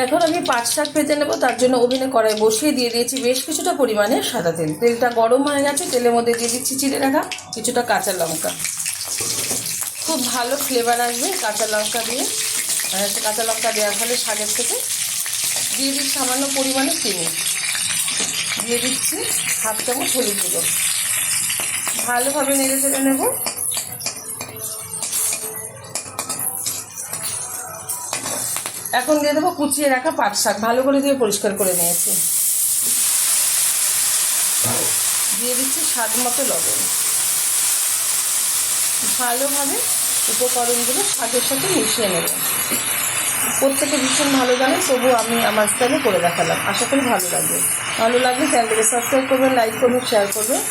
এখন আমি পাট শাক ভেজে নেবো। তার জন্য ওভেনে কড়াই বসিয়ে দিয়ে দিয়েছি বেশ কিছুটা পরিমাণে সাদা তেল। তেলটা গরম হয়ে গেছে, তেলের মধ্যে দিয়ে দিচ্ছি চিড়ে রাখা কিছুটা কাঁচা লঙ্কা। খুব ভালো ফ্লেভার আসবে কাঁচা লঙ্কা দিয়ে। কাঁচা লঙ্কা দেওয়ার ফলে শাকের থেকে দিয়ে দিচ্ছি সামান্য পরিমাণে চিনি, দিয়ে দিচ্ছি হাফ চামচ হলুদ গুঁড়ো। ভালোভাবে নেড়ে চেড়ে নেব। এখন দিয়ে দেবো কুচিয়ে রাখা পাট শাক, ভালো করে দিয়ে পরিষ্কার করে নিয়েছি। দিয়ে দিচ্ছি স্বাদ মতো লবণ। ভালোভাবে উপকরণগুলো শাকের সাথে মিশিয়ে নেব। প্রত্যেকে ভীষণ ভালো জানে, তবু আমি আমার স্টাইলে করে দেখালাম। আশা করি ভালো লাগবে। ভালো লাগলে চ্যানেলটাকে সাবস্ক্রাইব করবেন, লাইক করবেন, শেয়ার করবেন।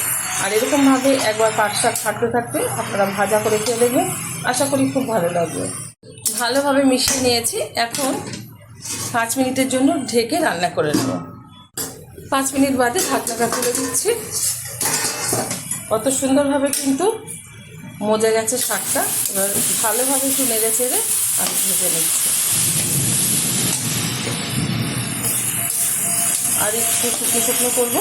আর এরকমভাবে একবার পাট শাক থাকতে থাকতে আপনারা ভাজা করে খেয়ে দেখবেন, আশা করি খুব ভালো লাগবে। ভালোভাবে মিশিয়ে নিয়েছি। এখন 5 মিনিটের জন্য ঢেকে রান্না করে নেব। 5 মিনিট বাদে ঢাকনাটা তুলে দিচ্ছি। কত সুন্দরভাবে কিন্তু মজে গেছে শাকটা। এবার ভালোভাবে একটু নেড়ে চেড়ে আমি ভেজে নিচ্ছি। আর একটু শুকনো শুকনো করবো,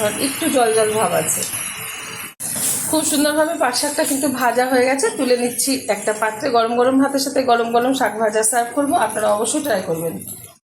আর একটু জল জল ভাব আছে। খুব সুন্দরভাবে পাট শাকটা কিন্তু ভাজা হয়ে গেছে। তুলে নিচ্ছি একটা পাত্রে। গরম গরম ভাতের সাথে গরম গরম শাক ভাজা সার্ভ করবো। আপনারা অবশ্যই ট্রাই করবেন।